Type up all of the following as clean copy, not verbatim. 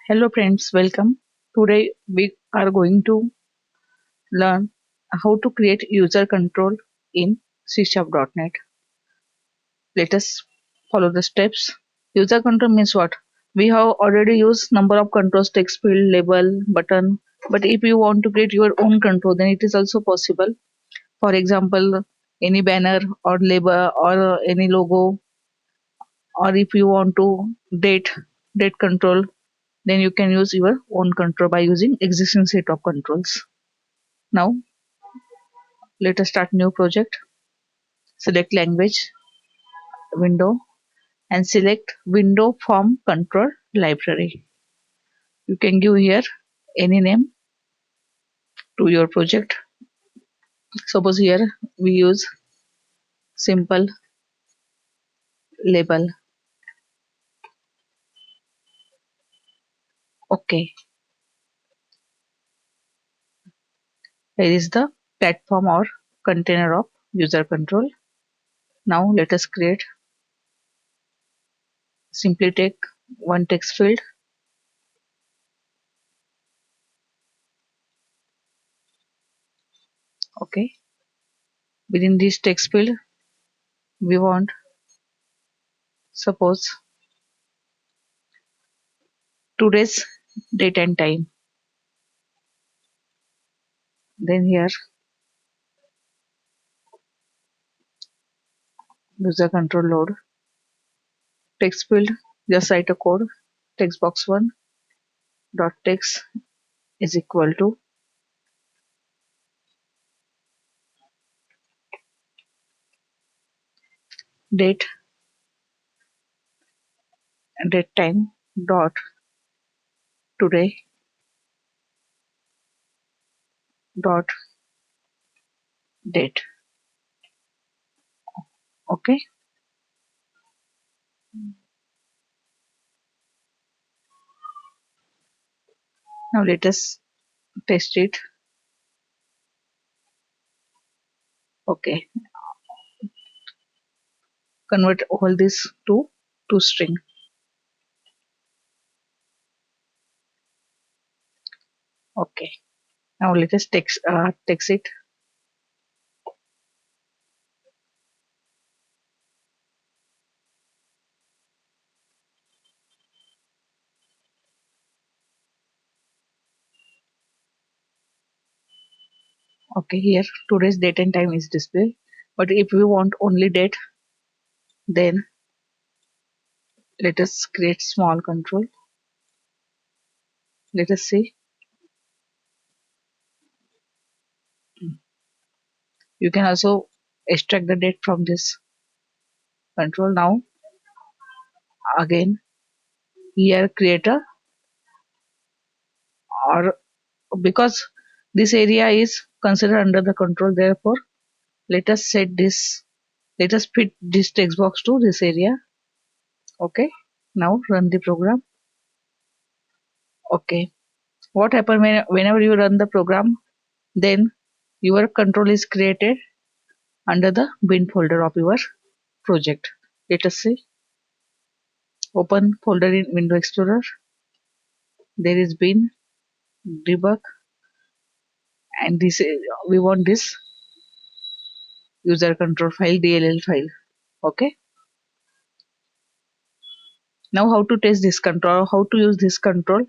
Hello friends, welcome. Today we are going to learn how to create user control in C#. .NET. Let us follow the steps. User control means what? We have already used number of controls, text field, label, button. But if you want to create your own control, then it is also possible. For example, any banner or label or any logo, or if you want to date control, then you can use your own control by using existing set of controls. Now let us start new project. Select language window and select window from control library. You can give here any name to your project. Suppose here we use simple label. Okay, here is the platform or container of user control. Now let us create. Simply take one text field. Okay, within this text field we want, suppose, today's date and time. Then here user control load. Text field, just write a code. Text box 1 dot text is equal to date date time dot today dot date. Okay, now let us test it. Okay, convert all this to string. Okay, now let us text it. Okay, here today's date and time is displayed, but if we want only date, then let us create small control. Let us see. You can also extract the date from this control. Now again here create a, or because this area is considered under the control, therefore let us set this, let us fit this text box to this area. Okay, now run the program. Okay, what happen whenever you run the program, then your control is created under the bin folder of your project. Let us see. Open folder in Windows Explorer. There is bin, debug, and this we want this user control file, DLL file. Okay, now how to test this control, how to use this control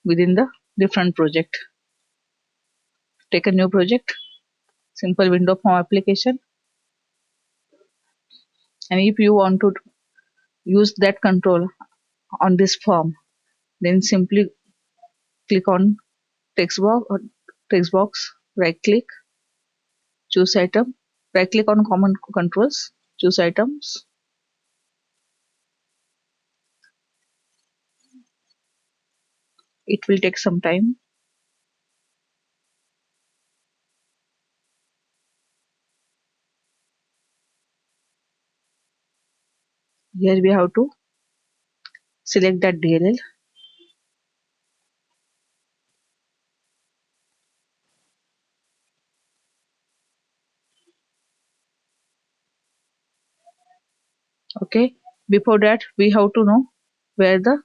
within the different project. Take a new project, simple window form application, and if you want to use that control on this form, then simply click on text box, right click, choose item, right click on common controls, choose items. It will take some time. Here we have to select that DLL. Okay, before that we have to know where the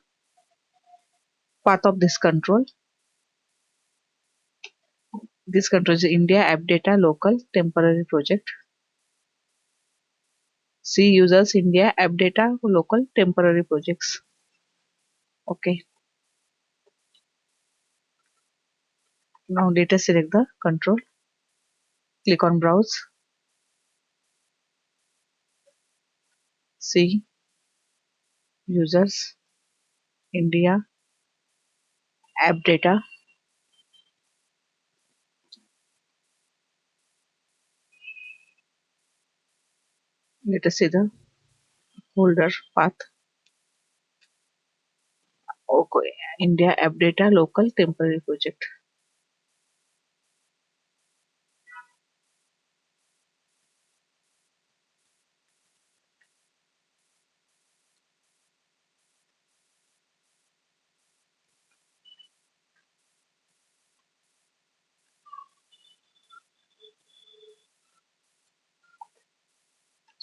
path of this control. This control is India app data local temporary project. See users India app data local temporary projects. Okay. Now let us select the control. Click on browse. See users India app data. Let us see the folder path. Okay. India app data local temporary project.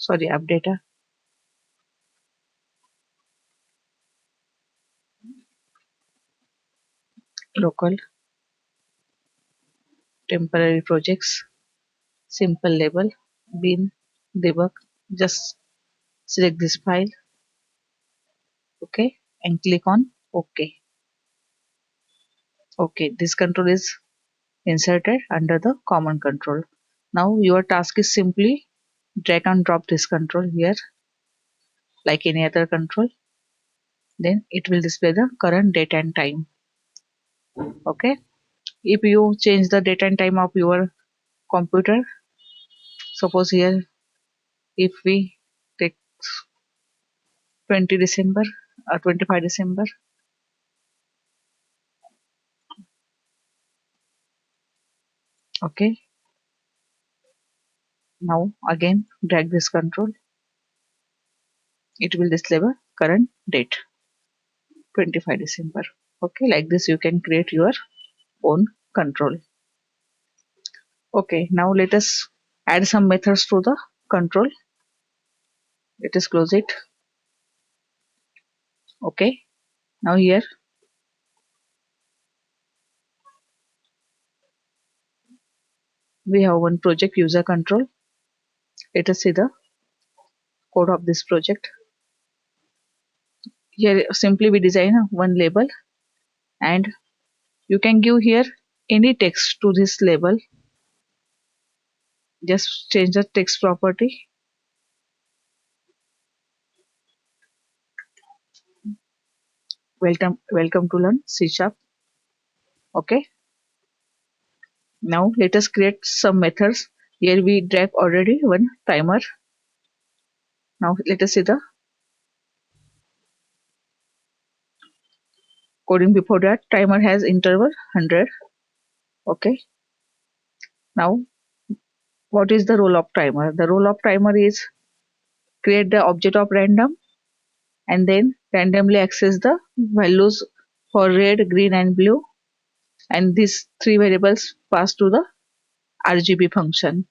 Sorry, app data local temporary projects. Simple label bin debug. Just select this file. Okay, and click on OK. Okay, this control is inserted under the common control. Now your task is simply drag and drop this control here like any other control. Then it will display the current date and time. Okay, if you change the date and time of your computer, suppose here if we take 20 December or 25 December. Okay, now again drag this control. It will display the current date 25 December. Okay, like this you can create your own control. Okay, now let us add some methods to the control. Let us close it. Okay, now here we have one project user control. Let us see the code of this project. Here simply we design one label and you can give here any text to this label. Just change the text property. Welcome to learn C Sharp. Okay, now let us create some methods. Here we drag already one timer. Now let us see the coding. Before that, timer has interval 100. Okay, now what is the role of timer? The role of timer is create the object of random and then randomly access the values for red, green and blue, and these three variables pass to the RGB function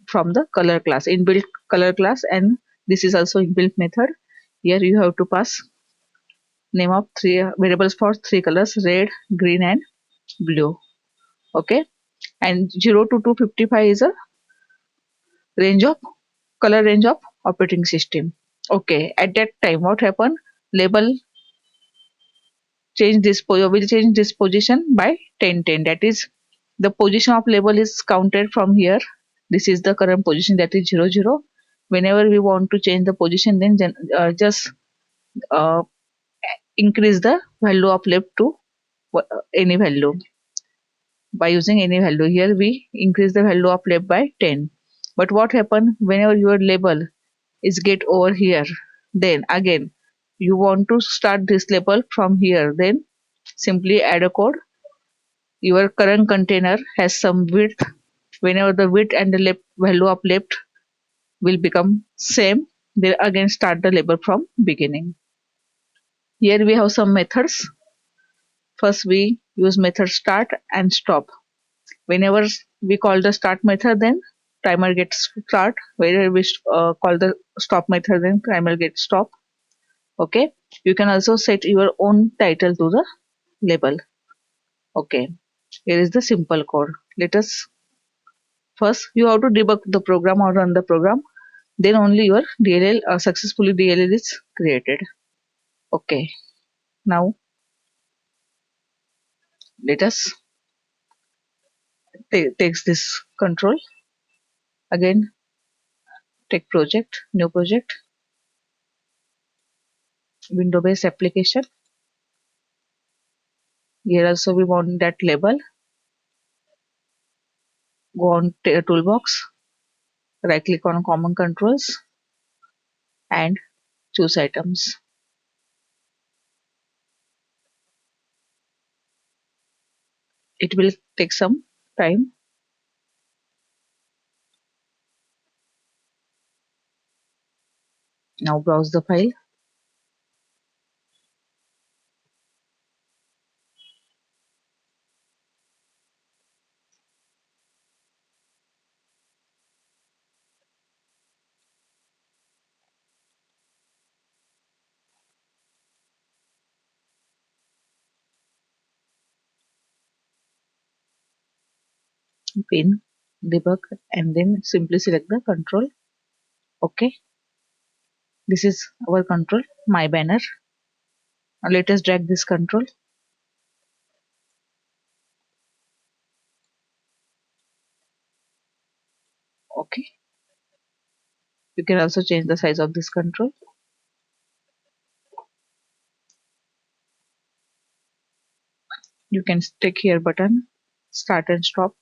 from the color class, inbuilt color class, and this is also inbuilt method. Here you have to pass name of three variables for three colors, red, green and blue. Okay, and 0 to 255 is a range of color range of operating system. Okay, at that time what happened, label will change this position by 1010. That is the position of label is counted from here. This is the current position, that is 00. Whenever we want to change the position, then just uh, increase the value of left to any value by using any value. Here we increase the value of left by 10. But what happen whenever your label is get over here, then again you want to start this label from here, then simply add a code. Your current container has some width. Whenever the width and the left value of left will become same, then again start the label from beginning. Here we have some methods. First we use method start and stop. Whenever we call the start method, then timer gets start. Whenever we call the stop method, then timer gets stop. Okay, you can also set your own title to the label. Okay, here is the simple code. Let us first you have to debug the program or run the program. Then only your DLL successfully DLL is created. Okay, now let us takes this control again. Take project, new project, window based application. Here also we want that label. Go on toolbox, right click on common controls and choose items. It will take some time. Now browse the file. Pin, debug, and then simply select the control. Okay, this is our control, my banner. Now let us drag this control. Okay, you can also change the size of this control. You can click here button, start and stop.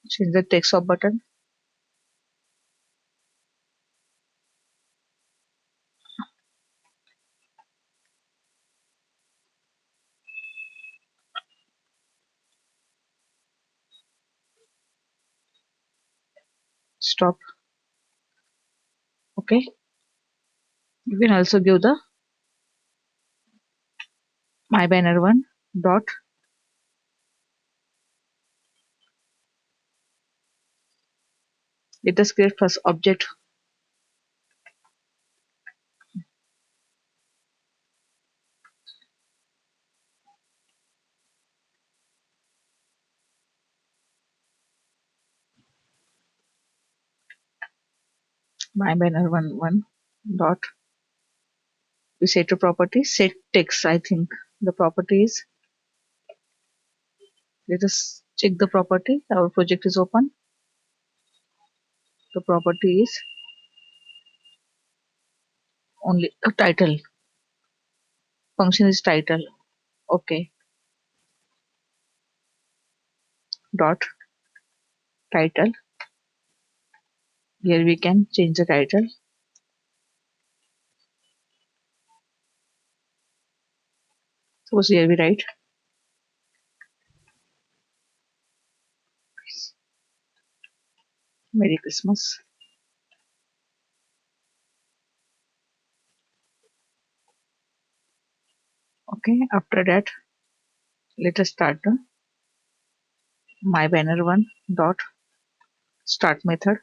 Change the text of button, stop. Okay, you can also give the my banner one dot. Let us create first object. My banner one dot. We set to property set text. I think the property is. Let us check the property. Our project is open. The property is only a title. Function is title. Okay, dot title. Here we can change the title. Suppose here we write Merry Christmas. Okay, after that let us start the my banner one dot start method,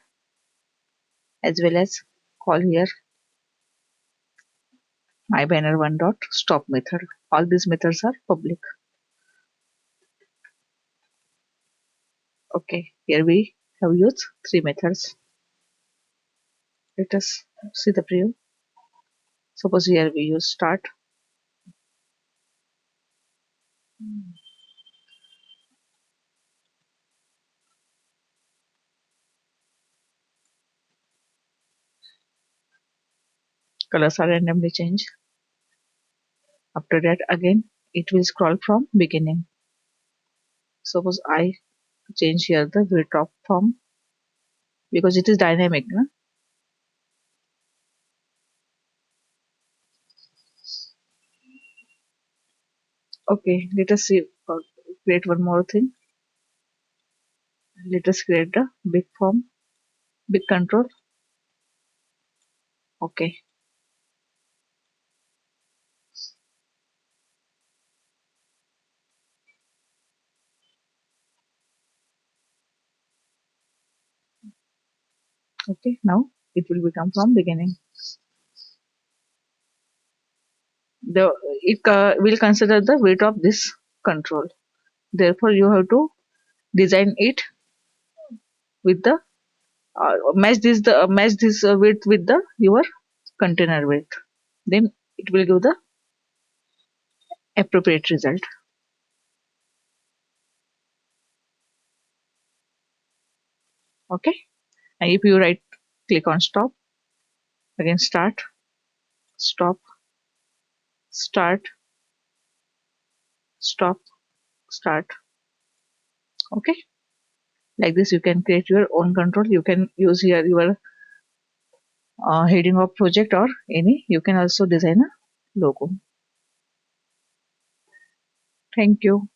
as well as call here my banner one dot stop method. All these methods are public. Okay, here we have used three methods. Let us see the preview. Suppose here we use start. Colors are randomly changed. After that again it will scroll from beginning. Suppose I change here the width of form because it is dynamic. No? Okay, let us see. Create one more thing. Let us create the big form, big control. Okay, okay. Now it will become from beginning. the it will consider the weight of this control. Therefore you have to design it with the match this weight with the your container weight, then it will give the appropriate result. Okay, and if you right click on stop, again start, stop, start, stop, start. Okay, like this you can create your own control. You can use here your heading of project or any. You can also design a logo. Thank you.